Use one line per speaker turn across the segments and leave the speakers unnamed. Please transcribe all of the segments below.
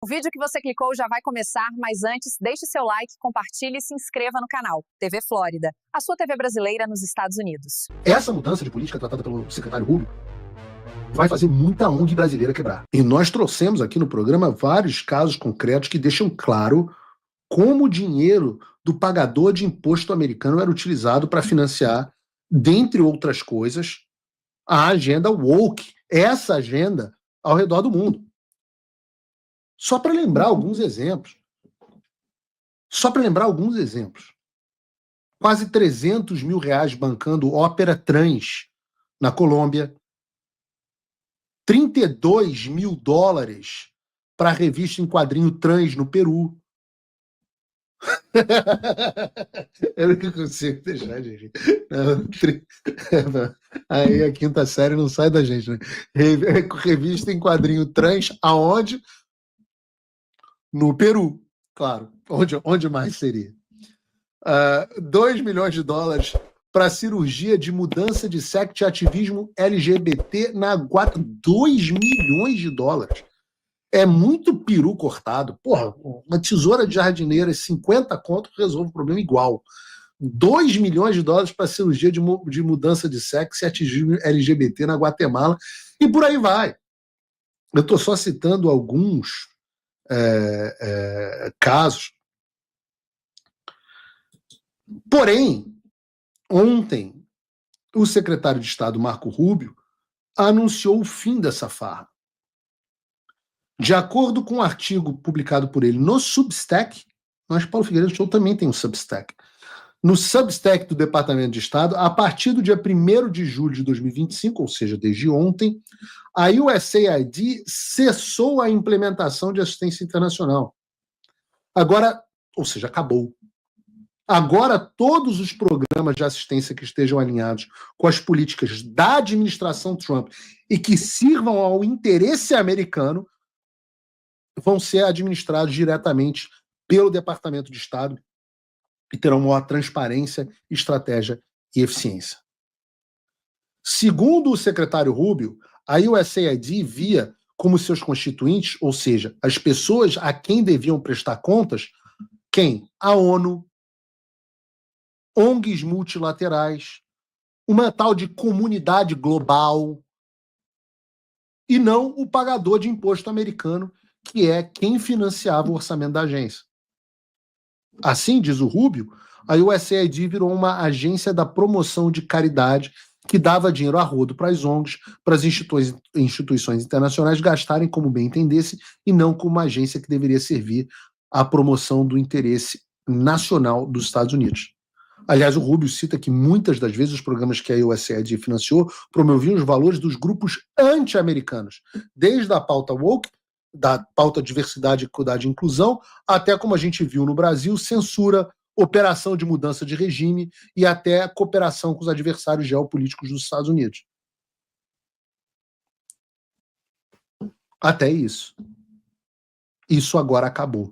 O vídeo que você clicou já vai começar, mas antes, deixe seu like, compartilhe e se inscreva no canal. TV Flórida, a sua TV brasileira nos Estados Unidos.
Essa mudança de política tratada pelo secretário Rubio vai fazer muita ONG brasileira quebrar. E nós trouxemos aqui no programa vários casos concretos que deixam claro como o dinheiro do pagador de imposto americano era utilizado para financiar, dentre outras coisas, a agenda woke, essa agenda ao redor do mundo. Só para lembrar alguns exemplos. Quase 300 mil reais bancando ópera trans na Colômbia. 32 mil dólares para a revista em quadrinho trans no Peru. Eu não consigo deixar, gente. Aí a quinta série não sai da gente, né? Revista em quadrinho trans, aonde? No Peru, claro. Onde mais seria? 2 milhões de dólares para cirurgia de mudança de sexo e ativismo LGBT na Guatemala. 2 milhões de dólares. É muito peru cortado. Porra, uma tesoura de jardineira, 50 conto, resolve o problema igual. 2 milhões de dólares para cirurgia de mudança de sexo e ativismo LGBT na Guatemala. E por aí vai. Eu estou só citando alguns casos. Porém, ontem, o secretário de Estado, Marco Rubio, anunciou o fim dessa farra. De acordo com um artigo publicado por ele no Substack, mas Paulo Figueiredo Show também tem um Substack. No Substack do Departamento de Estado, a partir do dia 1º de julho de 2025, ou seja, desde ontem, a USAID cessou a implementação de assistência internacional. Agora, ou seja, acabou. Agora, todos os programas de assistência que estejam alinhados com as políticas da administração Trump e que sirvam ao interesse americano vão ser administrados diretamente pelo Departamento de Estado e terão maior transparência, estratégia e eficiência. Segundo o secretário Rubio, a USAID via como seus constituintes, ou seja, as pessoas a quem deviam prestar contas, quem? A ONU, ONGs multilaterais, uma tal de comunidade global, e não o pagador de imposto americano, que é quem financiava o orçamento da agência. Assim, diz o Rubio, a USAID virou uma agência da promoção de caridade que dava dinheiro a rodo para as ONGs, para as instituições internacionais gastarem como bem entendesse e não como uma agência que deveria servir à promoção do interesse nacional dos Estados Unidos. Aliás, o Rubio cita que muitas das vezes os programas que a USAID financiou promoviam os valores dos grupos anti-americanos, desde a pauta woke, da pauta diversidade, equidade e inclusão, até, como a gente viu no Brasil, censura, operação de mudança de regime e até cooperação com os adversários geopolíticos dos Estados Unidos. Até isso. Isso agora acabou.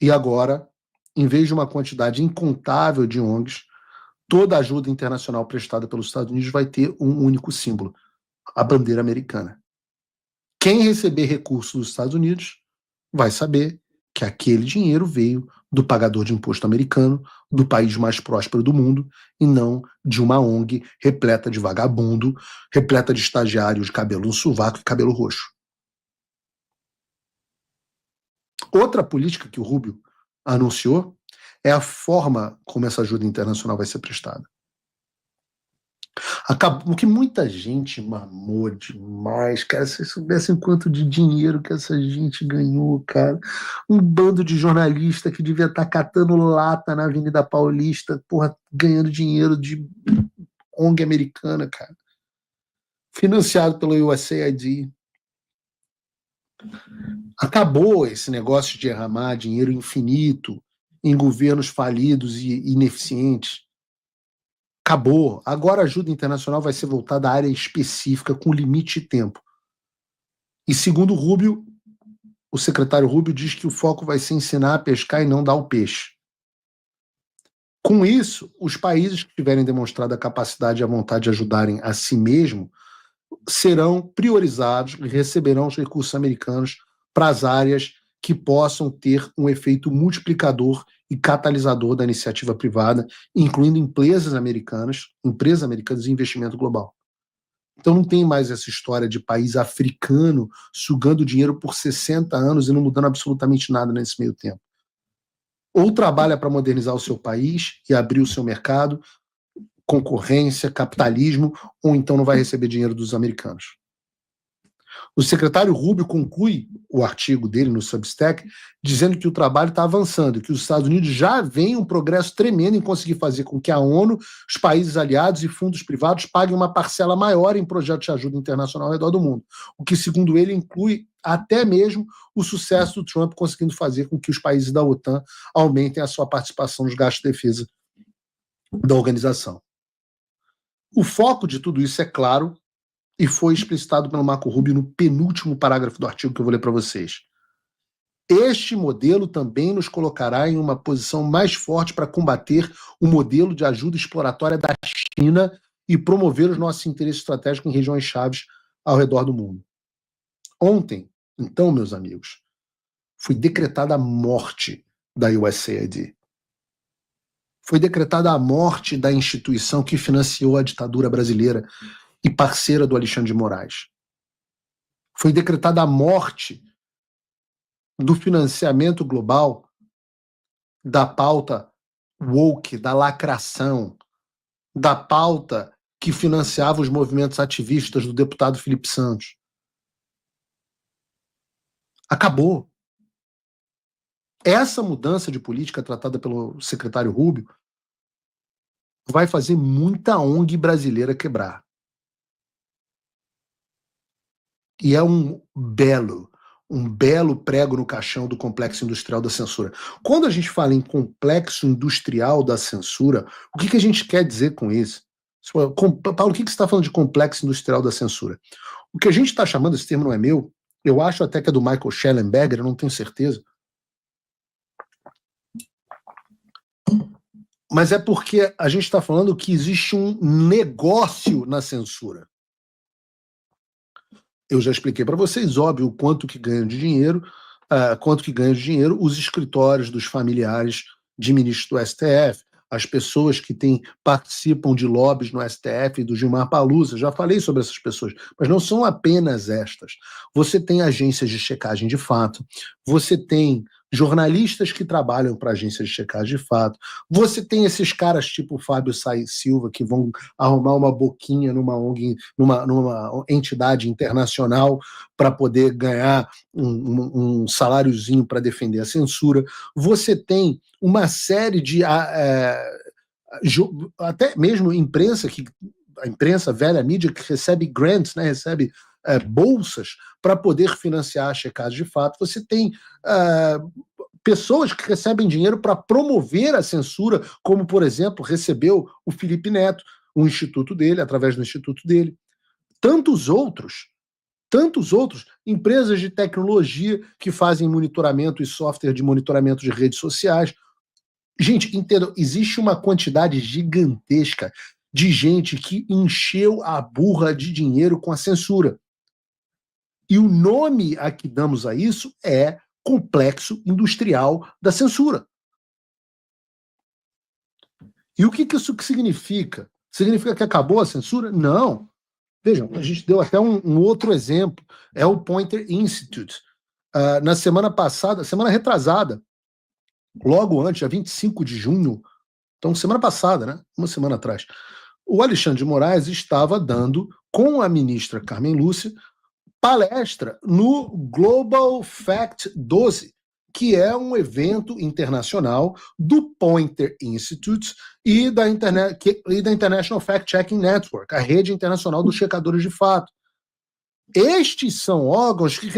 E agora, em vez de uma quantidade incontável de ONGs, toda a ajuda internacional prestada pelos Estados Unidos vai ter um único símbolo, a bandeira americana. Quem receber recursos dos Estados Unidos vai saber que aquele dinheiro veio do pagador de imposto americano, do país mais próspero do mundo, e não de uma ONG repleta de vagabundo, repleta de estagiários de cabelo no sovaco e cabelo roxo. Outra política que o Rubio anunciou é a forma como essa ajuda internacional vai ser prestada. Acabou que muita gente mamou demais, cara. Se vocês soubessem quanto de dinheiro que essa gente ganhou, cara. Um bando de jornalista que devia estar catando lata na Avenida Paulista, porra, ganhando dinheiro de ONG americana, cara. Financiado pelo USAID. Acabou esse negócio de derramar dinheiro infinito em governos falidos e ineficientes. Acabou. Agora a ajuda internacional vai ser voltada à área específica, com limite de tempo. E segundo o Rubio, o secretário Rubio diz que o foco vai ser ensinar a pescar e não dar o peixe. Com isso, os países que tiverem demonstrado a capacidade e a vontade de ajudarem a si mesmo serão priorizados e receberão os recursos americanos para as áreas que possam ter um efeito multiplicador e catalisador da iniciativa privada, incluindo empresas americanas de investimento global. Então não tem mais essa história de país africano sugando dinheiro por 60 anos e não mudando absolutamente nada nesse meio tempo. Ou trabalha para modernizar o seu país e abrir o seu mercado, concorrência, capitalismo, ou então não vai receber dinheiro dos americanos. O secretário Rubio conclui o artigo dele no Substack dizendo que o trabalho está avançando, que os Estados Unidos já veem um progresso tremendo em conseguir fazer com que a ONU, os países aliados e fundos privados paguem uma parcela maior em projetos de ajuda internacional ao redor do mundo, o que, segundo ele, inclui até mesmo o sucesso do Trump conseguindo fazer com que os países da OTAN aumentem a sua participação nos gastos de defesa da organização. O foco de tudo isso, é claro, e foi explicitado pelo Marco Rubio no penúltimo parágrafo do artigo que eu vou ler para vocês. Este modelo também nos colocará em uma posição mais forte para combater o modelo de ajuda exploratória da China e promover os nossos interesses estratégicos em regiões chaves ao redor do mundo. Ontem, então, meus amigos, foi decretada a morte da USAID. Foi decretada a morte da instituição que financiou a ditadura brasileira e parceira do Alexandre de Moraes. Foi decretada a morte do financiamento global da pauta woke, da lacração, da pauta que financiava os movimentos ativistas do deputado Felipe Santos. Acabou. Essa mudança de política tratada pelo secretário Rubio vai fazer muita ONG brasileira quebrar. E é um belo prego no caixão do complexo industrial da censura. Quando a gente fala em complexo industrial da censura, o que a gente quer dizer com isso? Paulo, o que você está falando de complexo industrial da censura? O que a gente está chamando, esse termo não é meu, eu acho até que é do Michael Schellenberger, eu não tenho certeza. Mas é porque a gente está falando que existe um negócio na censura. Eu já expliquei para vocês, óbvio, quanto que ganham de dinheiro os escritórios dos familiares de ministros do STF, as pessoas que participam de lobbies no STF, do Gilmar Palusa, já falei sobre essas pessoas, mas não são apenas estas. Você tem agências de checagem de fato, você tem jornalistas que trabalham para agências de checagem de fato, você tem esses caras tipo o Fábio Silva que vão arrumar uma boquinha numa ONG, numa entidade internacional para poder ganhar um saláriozinho para defender a censura. Você tem uma série de até mesmo a imprensa, velha mídia, que recebe grants, né, recebe bolsas para poder financiar a checagem de fato. Você tem pessoas que recebem dinheiro para promover a censura, como, por exemplo, recebeu o Felipe Neto, o instituto dele, através do instituto dele. Tantos outros, empresas de tecnologia que fazem monitoramento e software de monitoramento de redes sociais. Gente, entendam, existe uma quantidade gigantesca de gente que encheu a burra de dinheiro com a censura. E o nome a que damos a isso é complexo industrial da censura. E o que isso significa? Significa que acabou a censura? Não. Vejam, a gente deu até um outro exemplo, é o Poynter Institute. Na semana retrasada, logo antes, dia 25 de junho, então semana passada, né? Uma semana atrás, o Alexandre de Moraes estava dando, com a ministra Carmen Lúcia, palestra no Global Fact 12, que é um evento internacional do Poynter Institute e da International Fact Checking Network, a rede internacional dos checadores de fato. Estes são órgãos que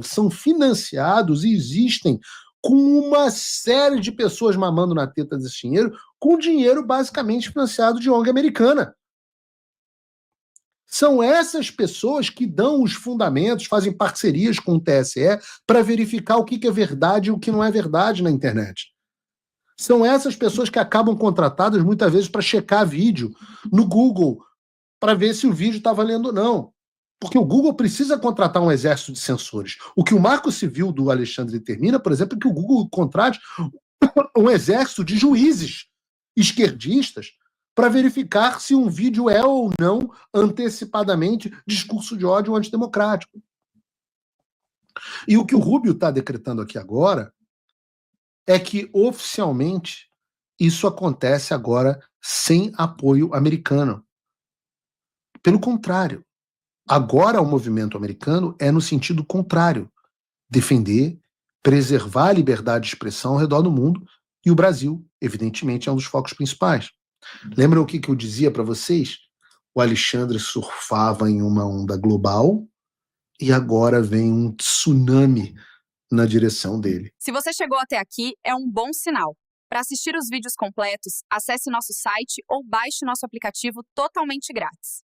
são financiados e existem com uma série de pessoas mamando na teta desse dinheiro, com dinheiro basicamente financiado de ONG americana. São essas pessoas que dão os fundamentos, fazem parcerias com o TSE para verificar o que é verdade e o que não é verdade na internet. São essas pessoas que acabam contratadas muitas vezes para checar vídeo no Google, para ver se o vídeo está valendo ou não. Porque o Google precisa contratar um exército de censores. O que o Marco Civil do Alexandre determina, por exemplo, é que o Google contrate um exército de juízes esquerdistas para verificar se um vídeo é ou não antecipadamente discurso de ódio antidemocrático. E o que o Rubio está decretando aqui agora é que, oficialmente, isso acontece agora sem apoio americano. Pelo contrário, agora o movimento americano é no sentido contrário, defender, preservar a liberdade de expressão ao redor do mundo, e o Brasil, evidentemente, é um dos focos principais. Lembram o que eu dizia para vocês? O Alexandre surfava em uma onda global e agora vem um tsunami na direção dele.
Se você chegou até aqui, é um bom sinal. Para assistir os vídeos completos, acesse nosso site ou baixe nosso aplicativo totalmente grátis.